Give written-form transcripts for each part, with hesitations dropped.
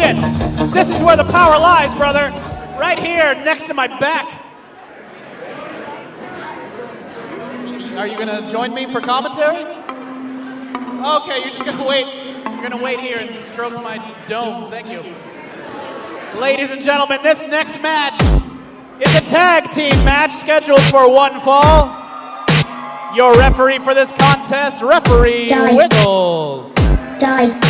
shit! This is where the power lies, brother. Right here, next to my back. Are you gonna join me for commentary? Okay, you're just gonna wait. You're gonna wait here and stroke my dome. Thank you. Ladies and gentlemen, this next match is a tag team match scheduled for one fall. Your referee for this contest, referee Wiggles. Die.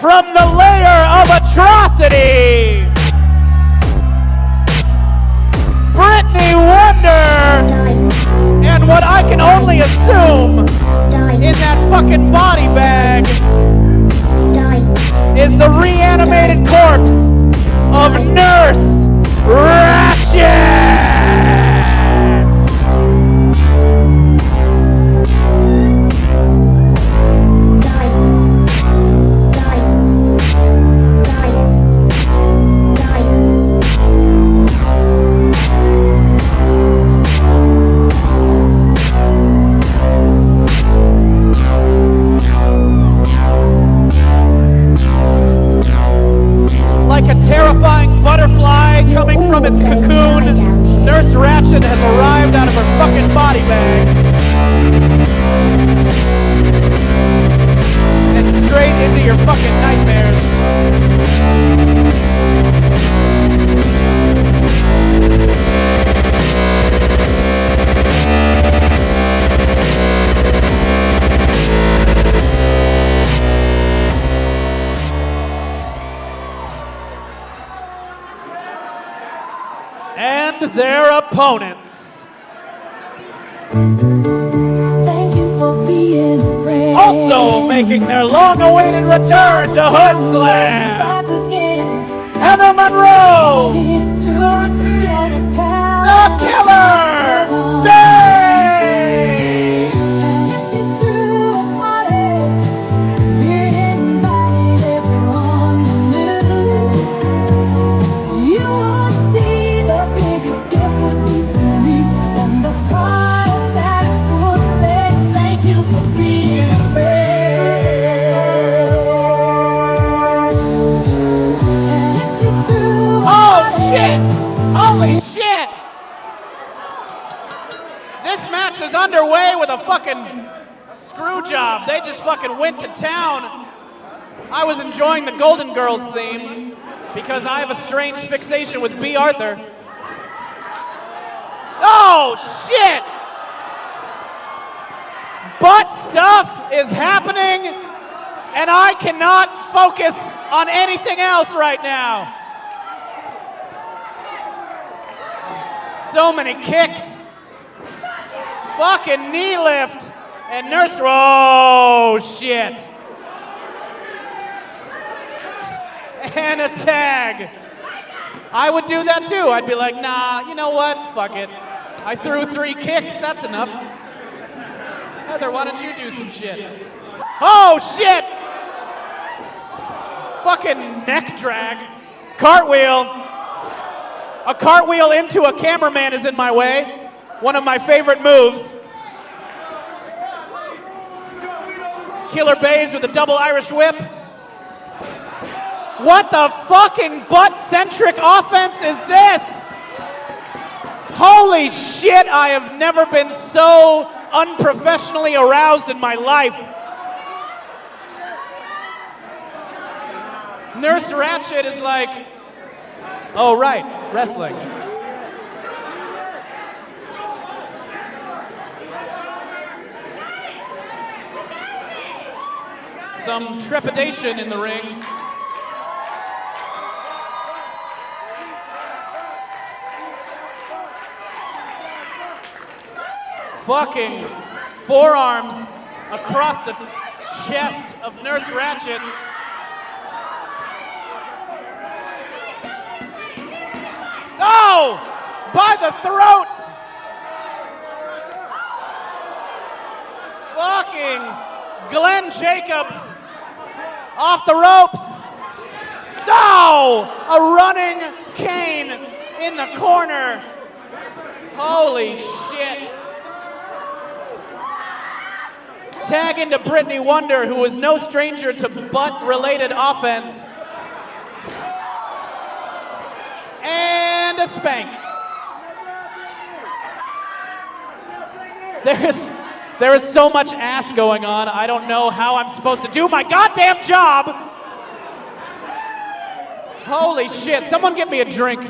From the layer of atrocity, Brittany Wonder, and what I can only assume in that fucking body bag is the reanimated corpse of Nurse Ratchet! Like a terrifying butterfly coming from its cocoon, Nurse Ratchet has arrived out of her fucking body bag and straight into your fucking nightmares. And their opponents. Thank you for being a friend. Also making their long-awaited return to Hoodslam, Back again. Heather Monroe, It's true. You're the the killer, Baes! And if you threw a party, you invited everyone you knew. You would see the biggest gift would be for me, and the contest would say thank you for being a friend. And if you threw a Oh shit! Holy shit! This match is underway with a fucking screw job. They just fucking went to town. I was enjoying the Golden Girls theme because I have a strange fixation with B. Arthur. Oh shit! Butt stuff is happening and I cannot focus on anything else right now. So many kicks. Fucking knee lift. And Nurse, oh shit. And a tag. I would do that too. I'd be like, nah, you know what? Fuck it. I threw 3 kicks, that's enough. Heather, why don't you do some shit? Oh shit! Fucking neck drag. Cartwheel. A cartwheel into a cameraman is in my way. One of my favorite moves. Killer Baes with a double Irish whip. What the fucking butt-centric offense is this? Holy shit, I have never been so unprofessionally aroused in my life. Nurse Ratchet is like, oh right, wrestling. Some trepidation in the ring. Fucking forearms across the chest of Nurse Ratchet. Oh! By the throat! Fucking Glenn Jacobs off the ropes. No! A running cane in the corner. Holy shit. Tag into Brittany Wonder, who is no stranger to butt-related offense. And a spank. There is so much ass going on, I don't know how I'm supposed to do my goddamn job. Holy shit, someone get me a drink.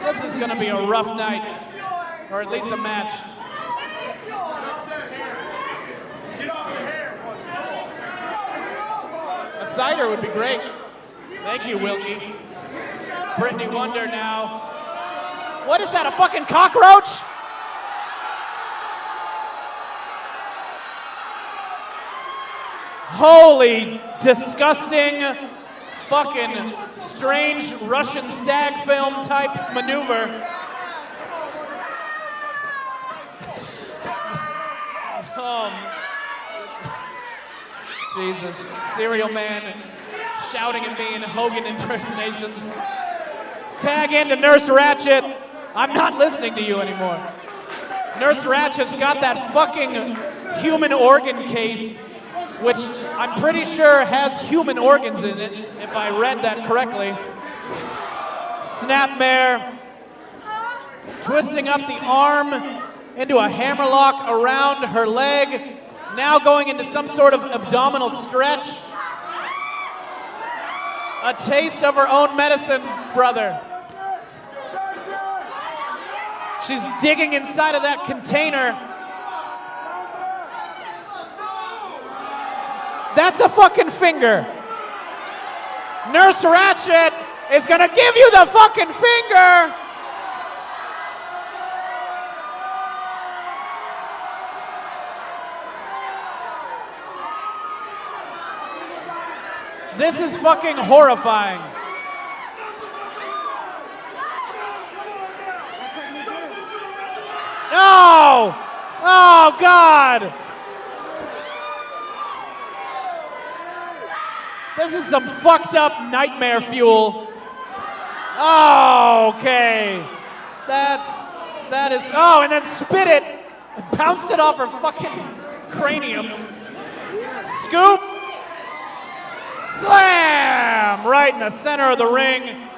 This is gonna be a rough night, or at least a match. A cider would be great. Thank you, Wilkie. Brittany Wonder now. What is that, a fucking cockroach? Holy disgusting, fucking strange Russian stag film type maneuver. Jesus, Cereal Man shouting at me in Hogan impersonations. Tag into Nurse Ratchet. I'm not listening to you anymore. Nurse Ratchet's got that fucking human organ case, which I'm pretty sure has human organs in it, if I read that correctly. Snapmare, twisting up the arm into a hammerlock around her leg, now going into some sort of abdominal stretch. A taste of her own medicine, brother. She's digging inside of that container. That's a fucking finger. Nurse Ratchet is gonna give you the fucking finger. This is fucking horrifying. No! Oh, God! This is some fucked up nightmare fuel. Oh, okay. That is, oh, and then spit it. Bounced it off her fucking cranium. Scoop. Slam! Right in the center of the ring.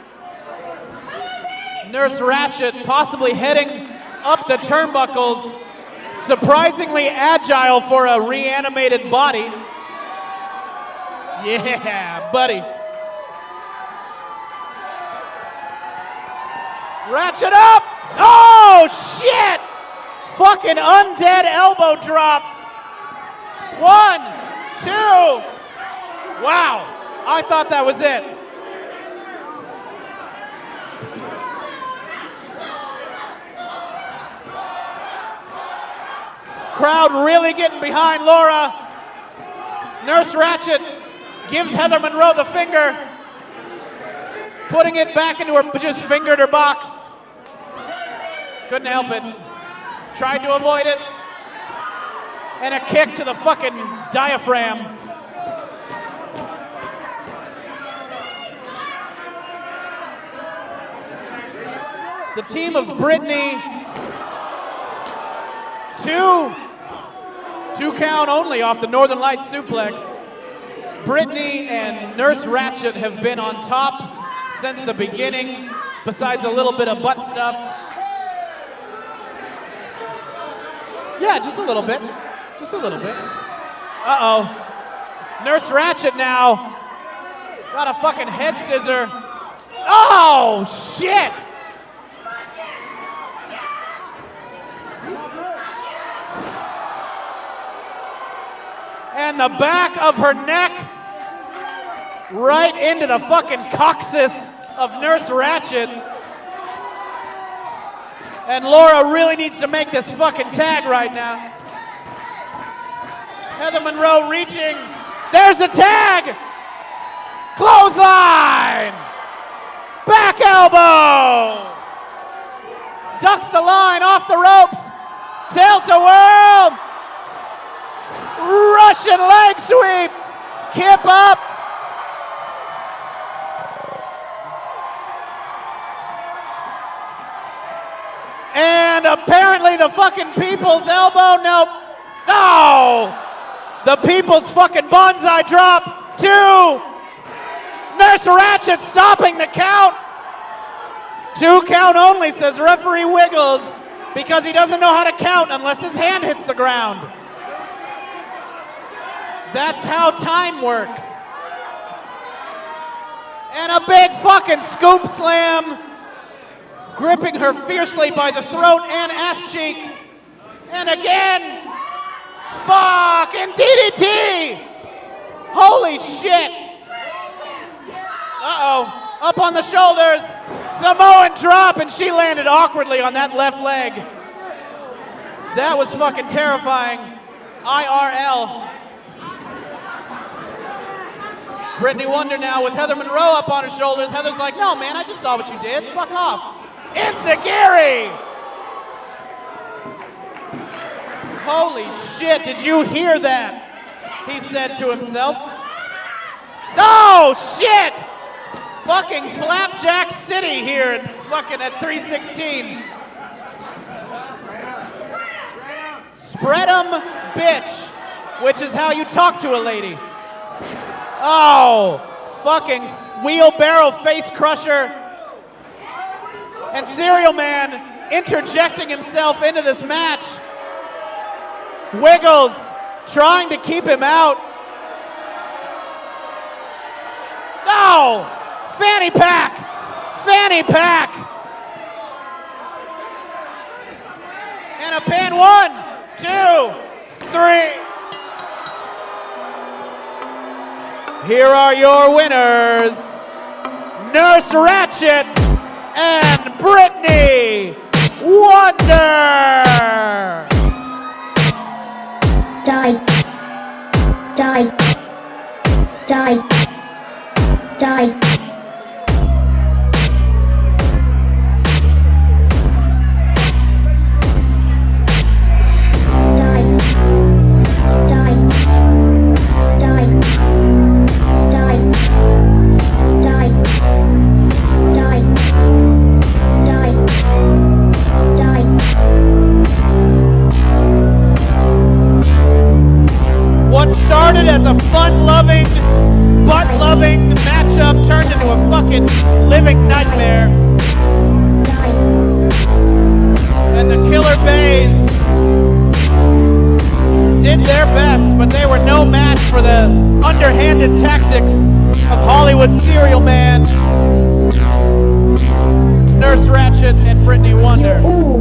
Nurse Ratchet possibly heading up the turnbuckles. Surprisingly agile for a reanimated body. Yeah, buddy. Ratchet up! Oh, shit! Fucking undead elbow drop. 1, 2. Wow, I thought that was it. Crowd really getting behind Laura. Nurse Ratchet gives Heather Monroe the finger, putting it back into her, just fingered her box. Couldn't help it. Tried to avoid it. And a kick to the fucking diaphragm. The team of Brittany, two count only off the Northern Lights suplex. Brittany and Nurse Ratchet have been on top since the beginning, besides a little bit of butt stuff. Yeah, just a little bit. Just a little bit. Uh-oh. Nurse Ratchet now got a fucking head scissor. Oh, shit! And the back of her neck right into the fucking coccyx of Nurse Ratchet. And Laura really needs to make this fucking tag right now. Heather Monroe reaching. There's the tag! Clothesline! Back elbow! Ducks the line off the ropes. Tilt-a-whirl! Russian leg sweep! Kip up! And apparently the fucking people's elbow, nope. Oh! The people's fucking bonsai drop. 2. Nurse Ratchet stopping the count. 2 count only, says referee Wiggles, because he doesn't know how to count unless his hand hits the ground. That's how time works. And a big fucking scoop slam, gripping her fiercely by the throat and ass cheek. And again, fucking DDT! Holy shit! Uh-oh, up on the shoulders, Samoan drop, and she landed awkwardly on that left leg. That was fucking terrifying. IRL. Brittany Wonder now with Heather Monroe up on her shoulders. Heather's like, no man, I just saw what you did. Fuck off. Enziguri! Holy shit, did you hear that? He said to himself. Oh shit! Fucking Flapjack City here at fucking at 316. Spread 'em, bitch, which is how you talk to a lady. Oh, fucking wheelbarrow face crusher. And Serial Man interjecting himself into this match. Wiggles trying to keep him out. Oh, fanny pack, fanny pack. And a pin. 1, 2, 3. Here are your winners, Nurse Ratchet and Brittany Wonder. Die. Die. Die. Die. Started as a fun-loving, butt-loving matchup turned into a fucking living nightmare. And the Killer Baes did their best, but they were no match for the underhanded tactics of Hollywood Serial Man, Nurse Ratchet, and Brittany Wonder. You're all